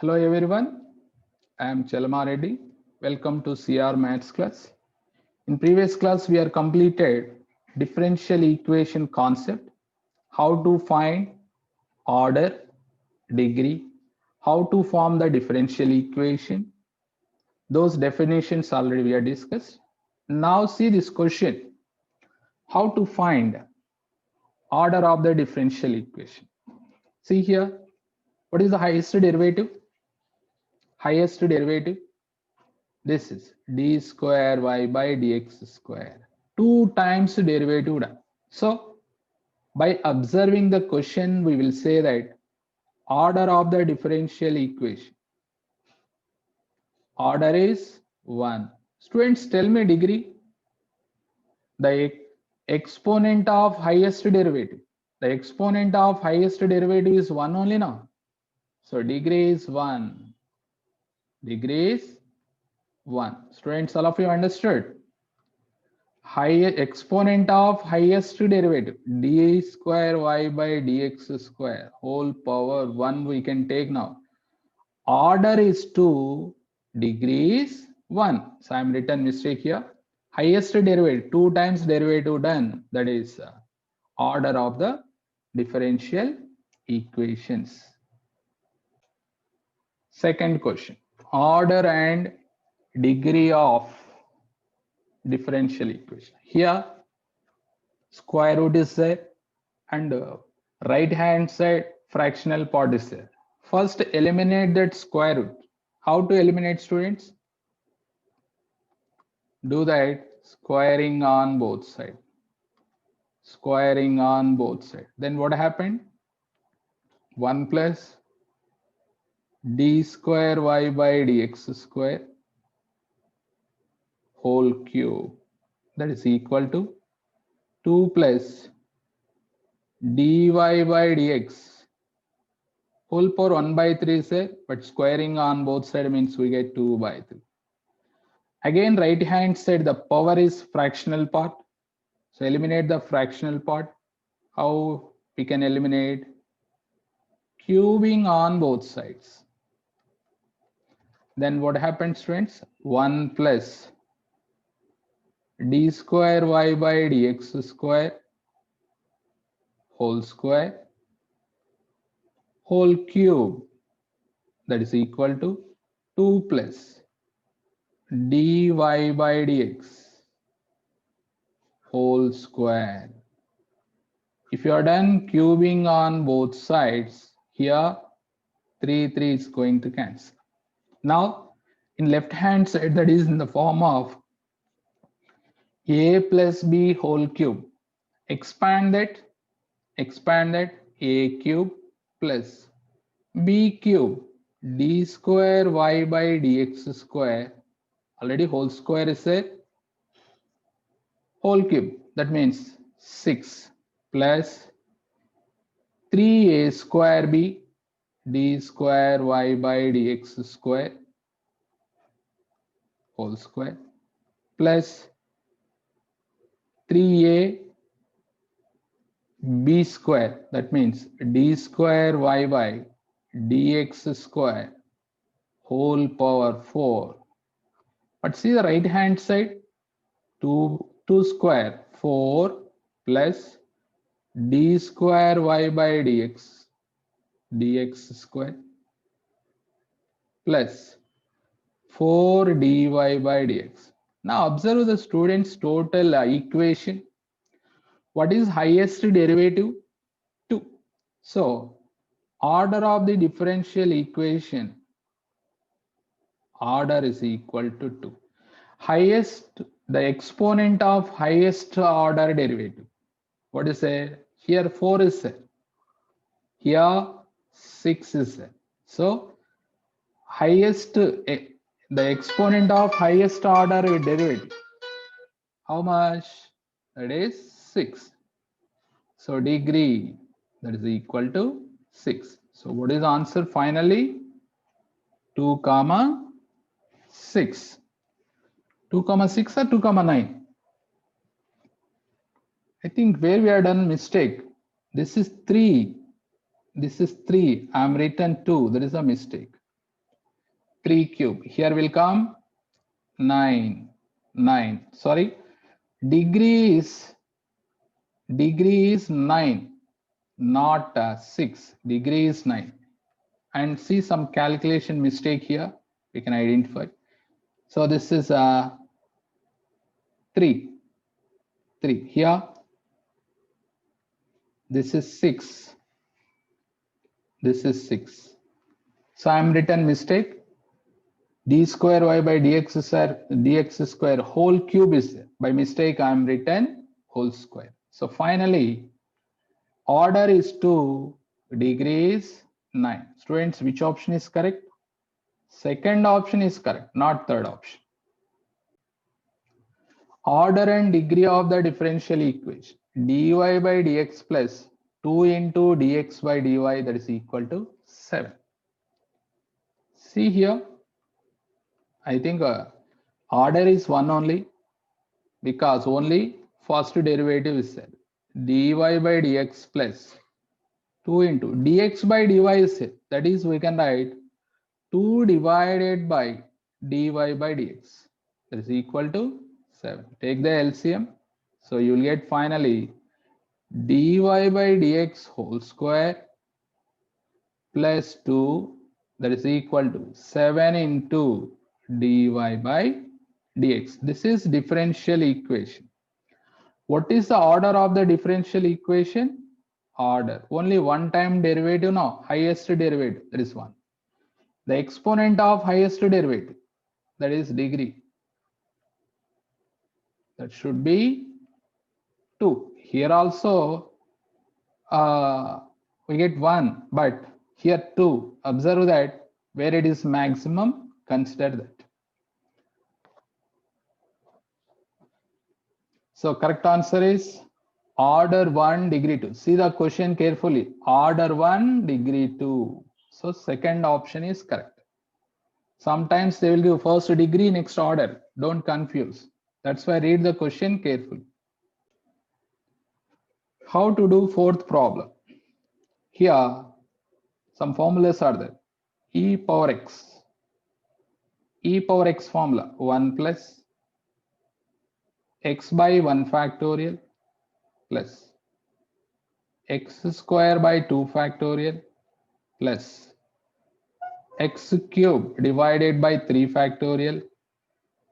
Hello everyone, I am Chalama Reddy. Welcome to CR Maths class. In previous class, we are completed differential equation concept, how to find order, degree, how to form the differential equation. Those definitions already we are discussed. Now see this question, how to find order of the differential equation. See here, what is the highest derivative? Highest derivative, this is d square y by dx square. 2 times derivative done. So by observing the question, we will say that order of the differential equation. Order is 1. Students, tell me degree. The exponent of highest derivative. The exponent of highest derivative is 1 only now. So degree is 1. Degree is 1. Students, all of you understood? Highest exponent of highest derivative d square y by dx square whole power 1 we can take now. Order is 2, degree is 1. So I am written mistake here. Highest derivative, 2 times derivative done, that is order of the differential equations. Second question, order and degree of differential equation. Here square root is there and right hand side fractional part is there. First eliminate that square root. How to eliminate, students? Do that squaring on both sides. Squaring on both sides. Then what happened? 1 plus d square y by dx square whole cube, that is equal to 2 plus dy by dx whole power 1 by 3 is there, but squaring on both sides means we get 2 by 3. Again, right hand side, the power is fractional part. So eliminate the fractional part. How we can eliminate? Cubing on both sides. Then what happens, friends? 1 plus d square y by dx square whole square whole cube, that is equal to 2 plus dy by dx whole square. If you are done cubing on both sides, here 3 is going to cancel. Now in left hand side, that is in the form of a plus b whole cube. Expand that a cube plus b cube d square y by dx square. Already whole square is a whole cube, that means 6 plus 3a square b d square y by dx square whole square plus 3a b square, that means d square y by dx square whole power 4. But see the right hand side, 2 square 4 plus d square y by dx square plus 4 dy by dx. Now observe the student's total equation. What is highest derivative? 2. So order of the differential equation, order is equal to 2. Highest, the exponent of highest order derivative. What is it? Here 4 is there. Here 6 is there. So highest, the exponent of highest order derivative. How much? That is 6. So degree, that is equal to 6. So what is the answer finally? 2 comma 6. 2 comma 6 or 2 comma 9? I think where we are done mistake. This is 3. This is 3. I am written 2. That is a mistake. 3 cube. Here will come 9. Sorry, degree is 9, not 6. Degree is 9. And see some calculation mistake here. We can identify. So this is 3. Here. This is 6. This is 6. So I am written mistake. D square y by dx square whole cube is there. By mistake I am written whole square. So finally order is 2, degree is 9. Students, which option is correct? Second option is correct, not third option. Order and degree of the differential equation dy by dx plus 2 into dx by dy, that is equal to 7. See here, I think order is 1 only, because only first derivative is there. Dy by dx plus 2 into dx by dy is there. That is, we can write 2 divided by dy by dx. That is equal to 7. Take the LCM. So you will get finally dy by dx whole square plus 2, that is equal to 7 into dy by dx. This is differential equation. What is the order of the differential equation? Order. Only one time derivative, no, highest derivative, that is 1. The exponent of highest derivative, that is degree. That should be 2. Here also we get 1, but here 2. Observe that where it is maximum, consider that. So correct answer is order 1, degree 2. See the question carefully. Order 1, degree 2. So second option is correct. Sometimes they will give first degree, next order. Don't confuse. That's why read the question carefully. How to do fourth problem? Here some formulas are there. E power x. E power x formula 1 plus x by 1 factorial plus x square by 2 factorial plus x cube divided by 3 factorial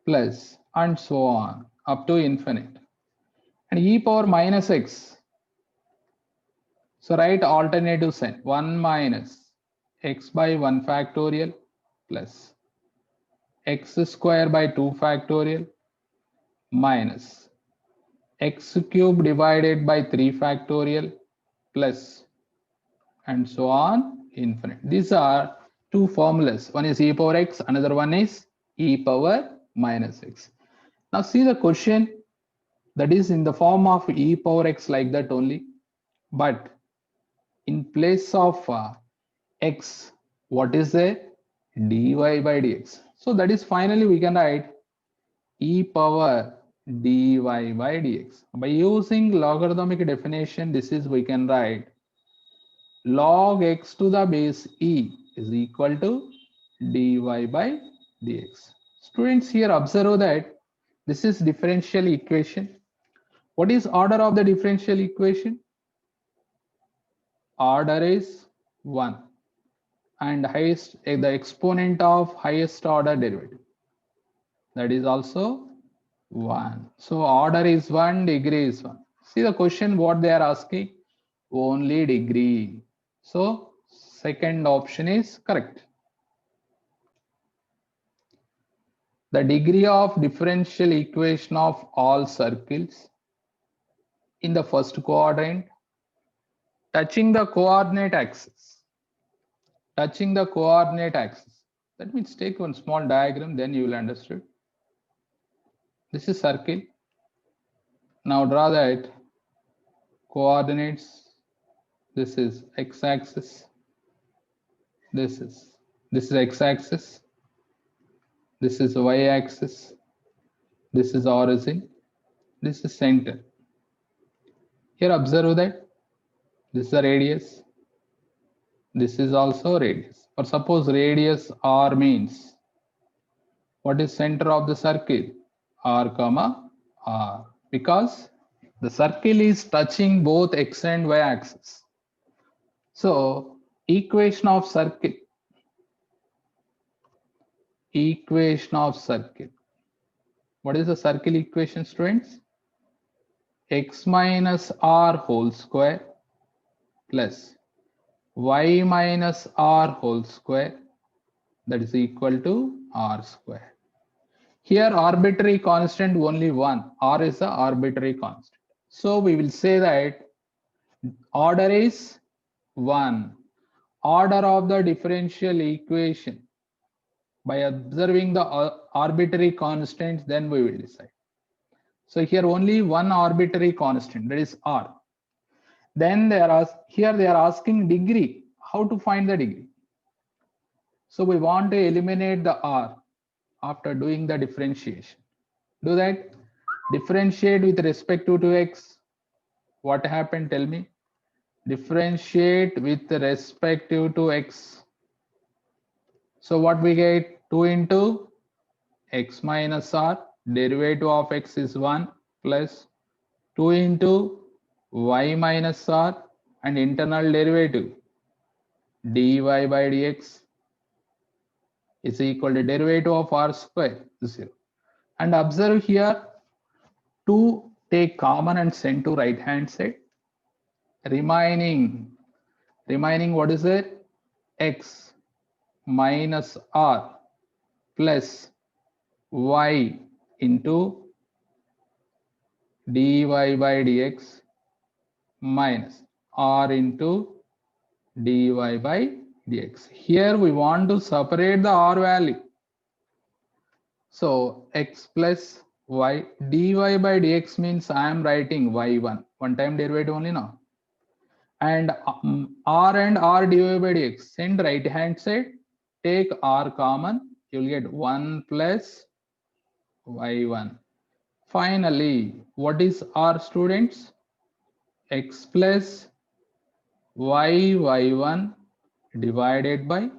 plus and so on up to infinite. And e power minus x. So write alternative sign 1 minus x by 1 factorial plus x square by 2 factorial minus x cube divided by 3 factorial plus and so on infinite. These are two formulas. One is e power x, another one is e power minus x. Now see the question, that is in the form of e power x like that only, but in place of x, what is the dy by dx? So that is finally we can write e power dy by dx. By using logarithmic definition, this is we can write log x to the base e is equal to dy by dx. Students, here observe that this is differential equation. What is order of the differential equation? Order is 1 and highest, the exponent of highest order derivative, that is also 1. So order is 1, degree is 1. See the question what they are asking, only degree. So second option is correct. The degree of differential equation of all circles in the first quadrant touching the coordinate axis. Touching the coordinate axis. That means take one small diagram, then you will understand. This is circle. Now draw that coordinates. This is x-axis. This is x-axis. This is y-axis. This is origin. This is center. Here observe that this is the radius. This is also radius. Or suppose radius r means What is center of the circle? R comma R, because the circle is touching both x and y axis. So equation of circle. What is the circle equation, students? X minus R whole square plus y minus R whole square, that is equal to R square. Here arbitrary constant only one. R is the arbitrary constant. So we will say that order is 1. Order of the differential equation by observing the arbitrary constants, then we will decide. So here only one arbitrary constant, that is R. Then they are asking degree. How to find the degree? So we want to eliminate the R after doing the differentiation. Do that. Differentiate with respect to x. What happened? Tell me. Differentiate with respect to x. So what we get? 2 into x minus r. Derivative of x is 1 plus 2 into y minus r and internal derivative dy by dx is equal to derivative of r square 0. And observe here 2 take common and send to right hand side. Remaining what is it? X minus r plus y into dy by dx minus r into dy by dx. Here we want to separate the r value. So x plus y, dy by dx means I am writing y1, one time derivative only now. And r and r dy by dx, send right hand side, take r common, you will get 1 plus y1. Finally, what is r, students? X plus y1 divided by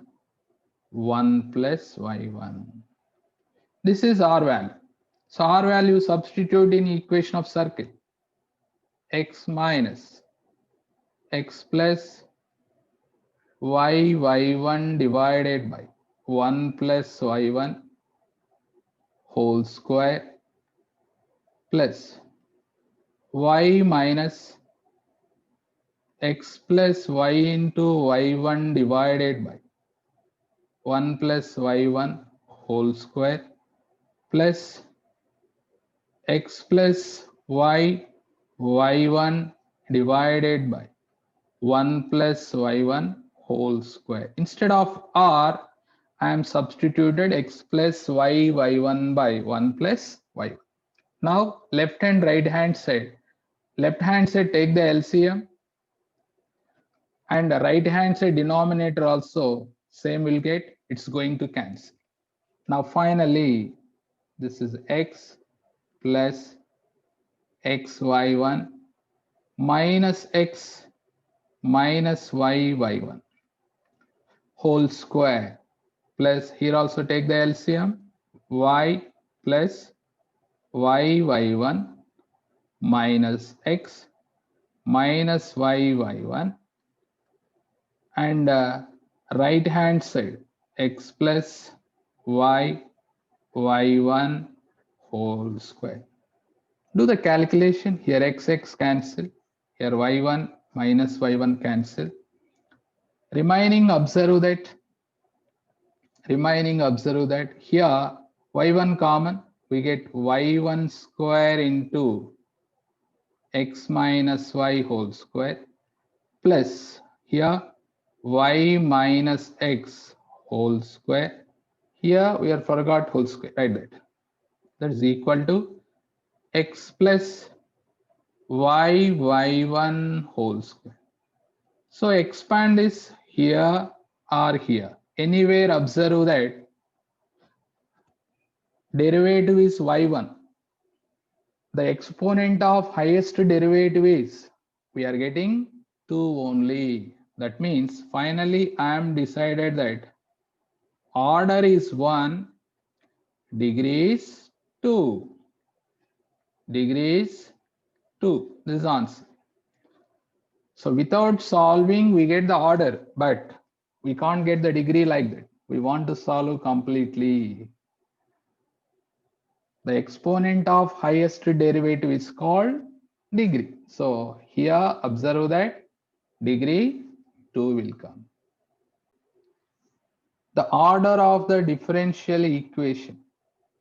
1 plus y1. This is r value. So r value substitute in equation of circle. X minus x plus y1 divided by 1 plus y1 whole square plus y minus x plus y into y1 divided by 1 plus y1 whole square plus x plus y y1 divided by 1 plus y1 whole square. Instead of r, I am substituted x plus y y1 by 1 plus y1. Now left and right hand side. Left hand side take the LCM, and right hand side denominator also same will get, it's going to cancel. Now finally this is x plus xy1 minus x minus y1 whole square plus, here also take the LCM, y plus y1 minus x minus y1, and right hand side x plus y1 whole square. Do the calculation. Here x cancel, here y1 minus y1 cancel. Remaining observe that here y1 common, we get y1 square into x minus y whole square plus here y minus x whole square. Here we are forgot whole square, right? That is equal to x plus y1 whole square. So expand this here or here. Anywhere observe that derivative is y1. The exponent of highest derivative is, we are getting 2 only. That means finally I am decided that order is 1, Degree is 2. Degree is 2. This is answer. So without solving, we get the order, but we can't get the degree like that. We want to solve completely. The exponent of highest derivative is called degree. So here observe that degree 2 will come. The order of the differential equation.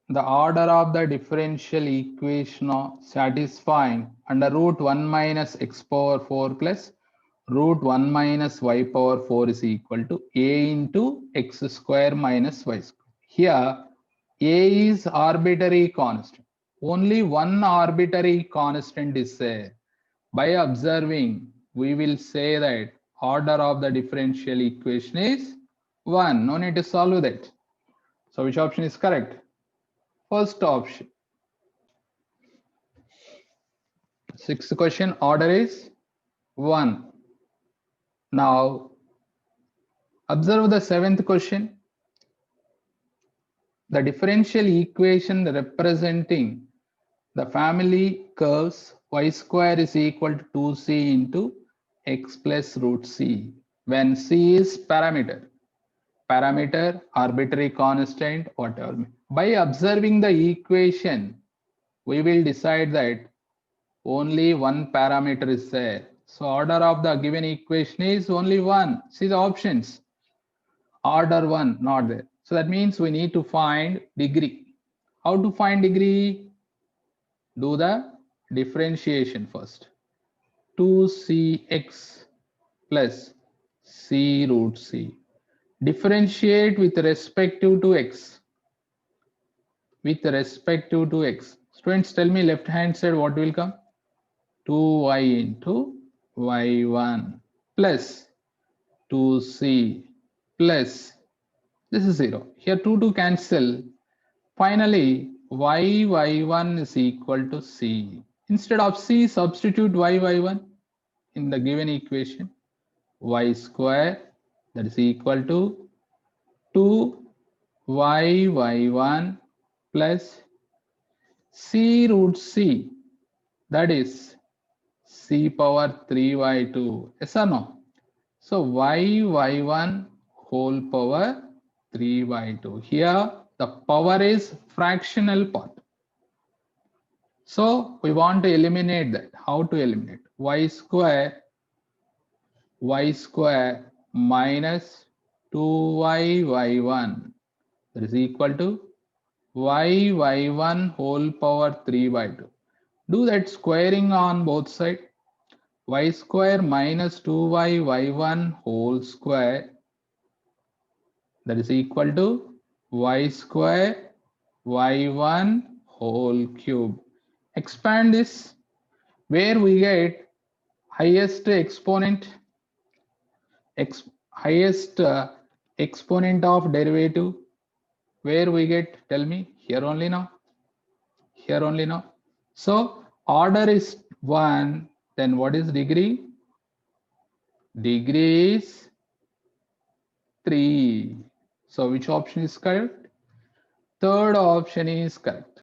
The order of the differential equation of satisfying under root 1 minus x power 4 plus root 1 minus y power 4 is equal to a into x square minus y square. Here a is arbitrary constant. Only one arbitrary constant is there. By observing, we will say that order of the differential equation is 1. No need to solve that. So which option is correct? First option. Sixth question, order is 1. Now observe the seventh question. The differential equation representing the family curves y square is equal to 2c into x plus root c when c is parameter, arbitrary constant, whatever. By observing the equation, we will decide that only one parameter is there. So order of the given equation is only 1. See the options. Order 1 not there. So that means we need to find degree. How to find degree? Do the differentiation first. 2cx plus c root c. Differentiate with respective to x. With respective to x. Students, tell me left hand side what will come? 2y into y1 plus 2c plus, this is 0. Here 2 cancel. Finally, y1 is equal to c. Instead of c, substitute y1 in the given equation. Y square, that is equal to 2y1 plus c root c, that is c power 3y2. Yes or no? So y1 whole power 3/2. Here the power is fractional part. So we want to eliminate that. How to eliminate? Y square minus 2y1, that is equal to y1 whole power 3/2. Do that squaring on both sides. Y square minus 2y1 whole square, that is equal to y square y1 whole cube. Expand this, where we get highest exponent, highest exponent of derivative, where we get, tell me, here only now, here only now. So order is 1, then what is degree? Degree is 3. So which option is correct? Third option is correct.